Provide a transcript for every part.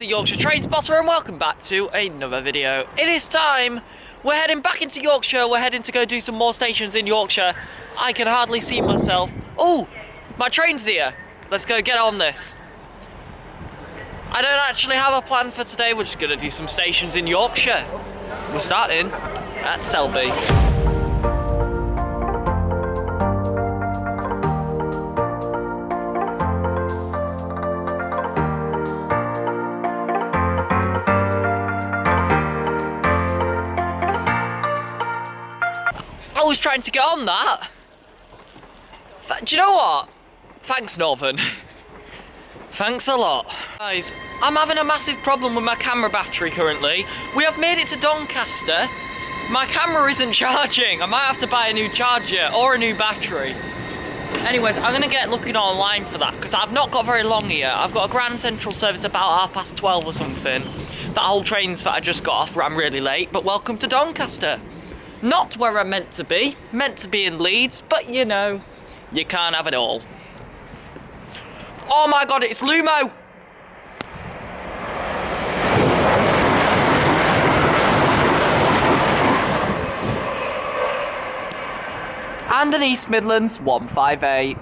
The Yorkshire Trainspotter, and welcome back to another video. It is time. We're heading back into Yorkshire. We're heading to go do some more stations in Yorkshire. I can hardly see myself. Oh, my train's here. Let's go get on this. I don't actually have a plan for today. We're just going to do some stations in Yorkshire. We're starting at Sowerby. I was trying to get on that. Do you know what? Thanks, Northern. Thanks a lot. Guys, I'm having a massive problem with my camera battery currently. We have made it to Doncaster. My camera isn't charging. I might have to buy a new charger or a new battery. Anyways, I'm going to get looking online for that because I've not got very long here. I've got a Grand Central service about 12:30 or something. That whole trains that I just got off ran really late, but welcome to Doncaster. Not where I'm meant to be in Leeds, but you know, you can't have it all. Oh my god, it's Low Moor! And an East Midlands 158.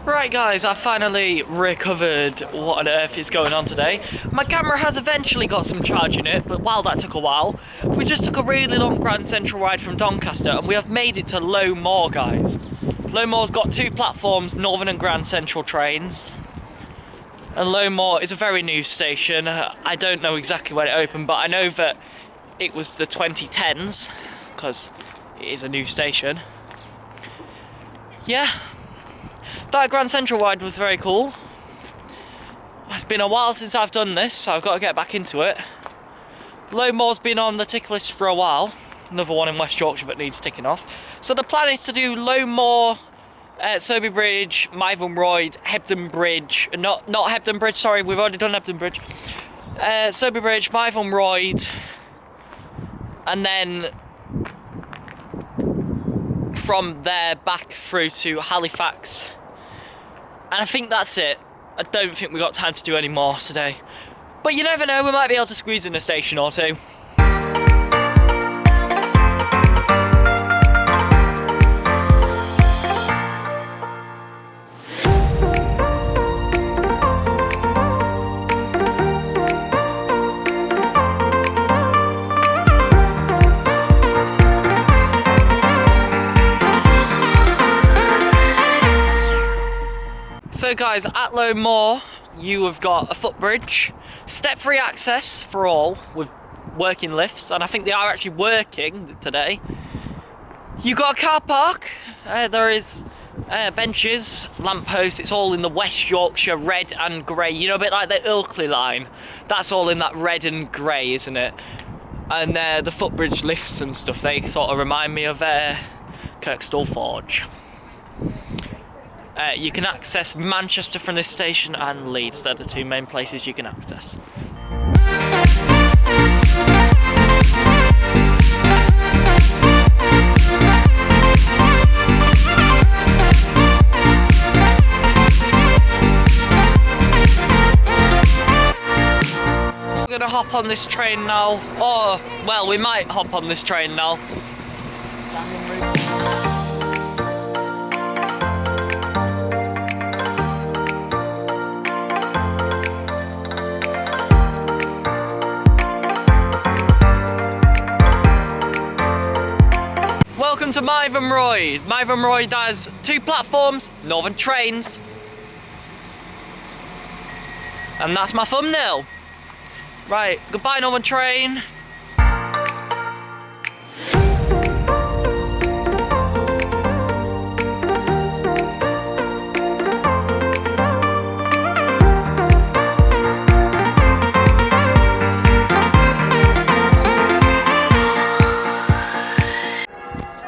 Right guys, I finally recovered what on earth is going on today. My camera has eventually got some charge in it, but while that took a while, we just took a really long Grand Central ride from Doncaster and we have made it to Low Moor, guys. Low Moor's got two platforms, Northern and Grand Central trains. And Low Moor is a very new station. I don't know exactly when it opened, but I know that it was the 2010s, because it is a new station. Yeah. That Grand Central ride was very cool. It's been a while since I've done this, so I've got to get back into it. Low Moor's been on the tick list for a while. Another one in West Yorkshire that needs ticking off. So the plan is to do Low Moor, Sowerby Bridge, Mytholmroyd, Hebden Bridge. Not Hebden Bridge, sorry, we've already done Hebden Bridge. Sowerby Bridge, Mytholmroyd, and then from there back through to Halifax. And I think that's it. I don't think we got time to do any more today. But you never know, we might be able to squeeze in a station or two. So guys, at Low Moor, you have got a footbridge, step-free access for all with working lifts, and I think they are actually working today. You've got a car park, there is benches, lampposts, it's all in the West Yorkshire red and grey, you know, a bit like the 𝗬𝗀𝗀𝗀 line. That's all in that red and grey, isn't it? And the footbridge lifts and stuff, they sort of remind me of Kirkstall Forge. You can access Manchester from this station and Leeds. They're the two main places you can access. We're gonna hop on this train now. Or, well, we might hop on this train now. Welcome to Mytholmroyd. Mytholmroyd has two platforms, Northern trains. And that's my thumbnail. Right, goodbye Northern train.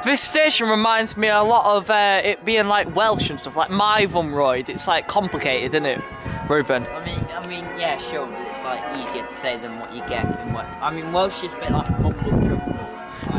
This station reminds me a lot of it being like Welsh and stuff, like Mytholmroyd. It's like complicated, isn't it, Ruben? I mean, yeah, sure, but it's like easier to say than what you get in Welsh. I mean, Welsh is a bit like mumble jumble.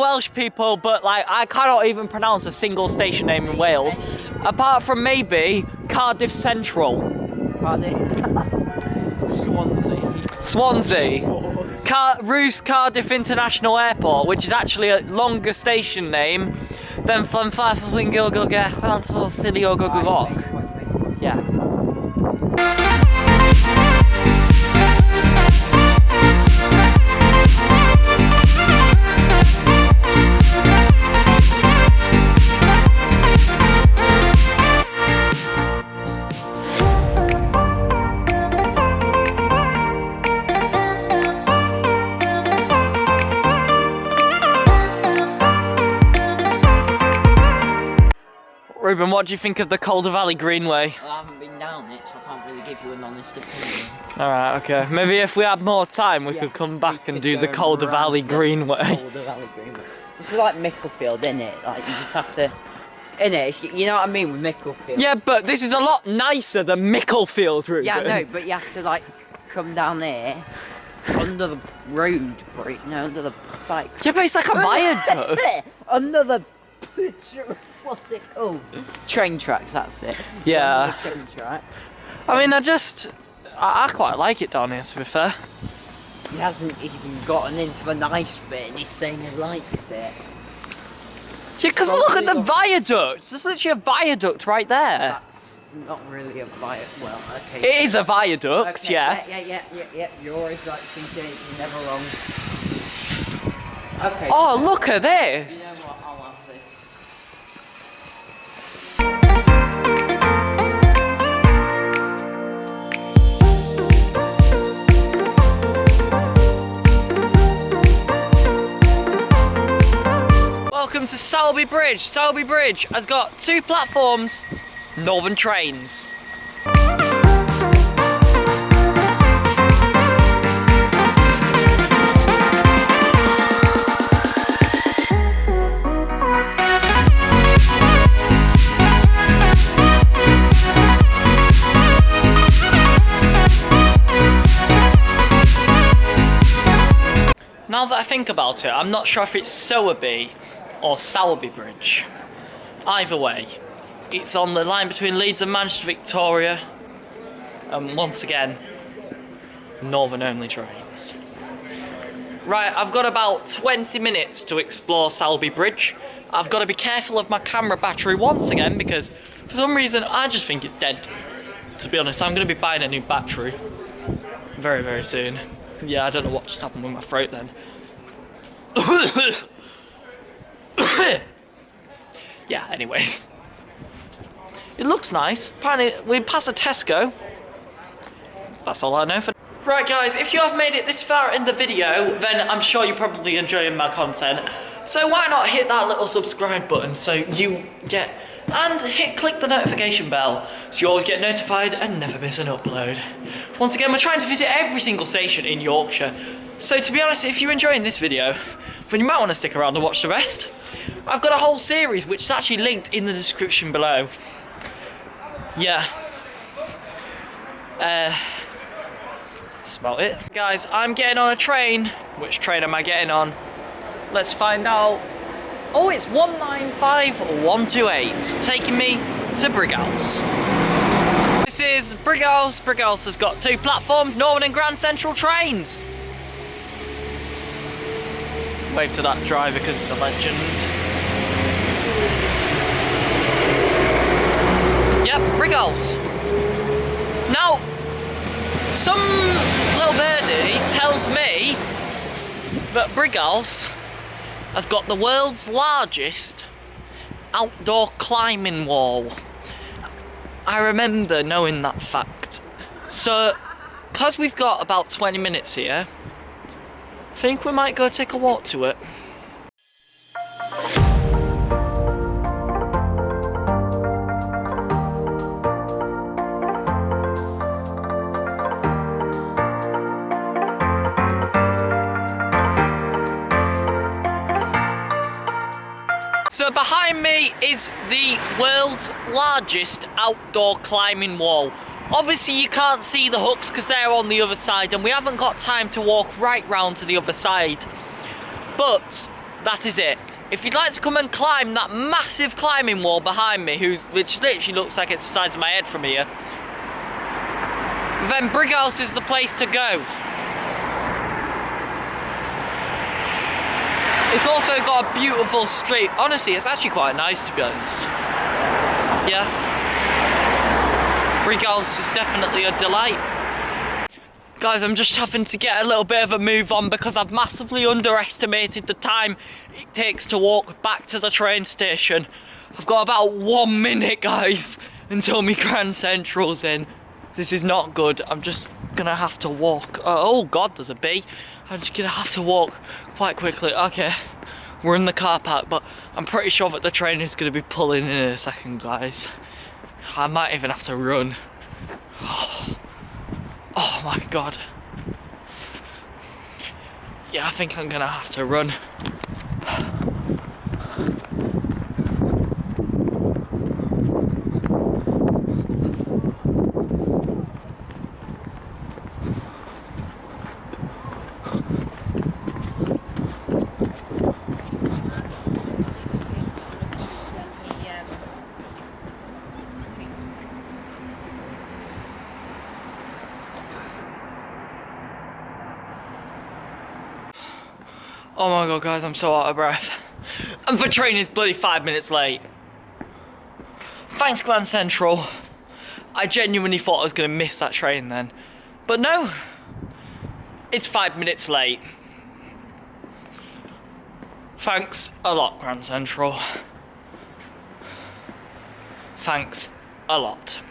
Welsh people, but like I cannot even pronounce a single station name in Wales, apart from maybe Cardiff Central. Cardiff. Swansea. Roos Cardiff International Airport, which is actually a longer station name than Yeah. Ruben, what do you think of the 𝗪𝗁𝗲𝗀𝗀 Greenway? I haven't been down it, so I can't really give you an honest opinion. Alright, okay. Maybe if we had more time, we could come back and do the 𝗪𝗪𝗲𝗀𝗀 Greenway. This is like Micklefield, isn't it? Like, you just have to... Innit? You know what I mean with Micklefield? Yeah, but this is a lot nicer than Micklefield, Ruben. Yeah, no, but you have to, like, come down there, under the road, you know, under the... It's like... Yeah, but it's like a viaduct. Under the... What's it called? Train tracks, that's it. Yeah. Train track. I mean, I quite like it down here, to be fair. He hasn't even gotten into the nice bit and he's saying he likes it. Yeah, because look at the viaduct. There's literally a viaduct right there. That's not really a viaduct. Well, okay. It is a viaduct, okay. Yeah. Yeah. You're always right, CJ. You're never wrong. Okay. Oh, look at this. You know what? I'll have this. Welcome to Sowerby Bridge. Sowerby Bridge has got 2 platforms, Northern trains. Now that I think about it, I'm not sure if it's Sowerby or Sowerby Bridge. Either way, it's on the line between Leeds and Manchester Victoria. And once again, northern only trains. Right, I've got about 20 minutes to explore Sowerby Bridge. I've got to be careful of my camera battery once again because for some reason I just think it's dead. To be honest, I'm going to be buying a new battery very, very soon. Yeah, I don't know what just happened with my throat then. Yeah, anyways. It looks nice. Apparently, we pass a Tesco. That's all I know for... Right, guys, if you have made it this far in the video, then I'm sure you're probably enjoying my content. So why not hit that little subscribe button so you get... And click the notification bell so you always get notified and never miss an upload. Once again, we're trying to visit every single station in Yorkshire. So to be honest, if you're enjoying this video, then you might want to stick around and watch the rest. I've got a whole series which is actually linked in the description below. Yeah. That's about it. Guys, I'm getting on a train. Which train am I getting on? Let's find out. Oh, it's 195128, taking me to Brighouse. This is Brighouse. Brighouse has got 2 platforms, Northern and Grand Central trains. Wave to that driver because he's a legend. Yep, Brighouse. Now, some little birdie tells me that Brighouse has got the world's largest outdoor climbing wall. I remember knowing that fact. So, because we've got about 20 minutes here, I think we might go take a walk to it. So behind me is the world's largest outdoor climbing wall. Obviously you can't see the hooks because they're on the other side and we haven't got time to walk right round to the other side. But that is it. If you'd like to come and climb that massive climbing wall behind me, which literally looks like it's the size of my head from here, then Brighouse is the place to go. It's also got a beautiful street. Honestly, it's actually quite nice to be honest. Yeah. Brighouse is definitely a delight. Guys, I'm just having to get a little bit of a move on because I've massively underestimated the time it takes to walk back to the train station. I've got about 1 minute, guys, until my Grand Central's in. This is not good. I'm just gonna have to walk. Oh God, there's a bee. I'm just gonna have to walk quite quickly. Okay, we're in the car park, but I'm pretty sure that the train is gonna be pulling in a second, guys. I might even have to run. Oh my God. Yeah, I think I'm gonna have to run. Oh my God, guys, I'm so out of breath. And the train is bloody 5 minutes late. Thanks, Grand Central. I genuinely thought I was gonna miss that train then. But no, it's 5 minutes late. Thanks a lot, Grand Central. Thanks a lot.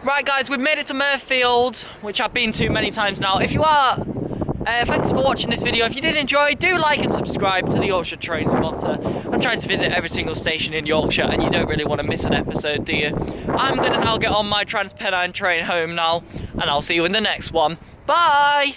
Right guys, we've made it to Mirfield, which I've been to many times now. If you are, thanks for watching this video. If you did enjoy, do like and subscribe to the Yorkshire Trainspotter. I'm trying to visit every single station in Yorkshire and you don't really want to miss an episode, do you? I'm gonna now get on my Trans-Pennine train home now, and I'll see you in the next one. Bye!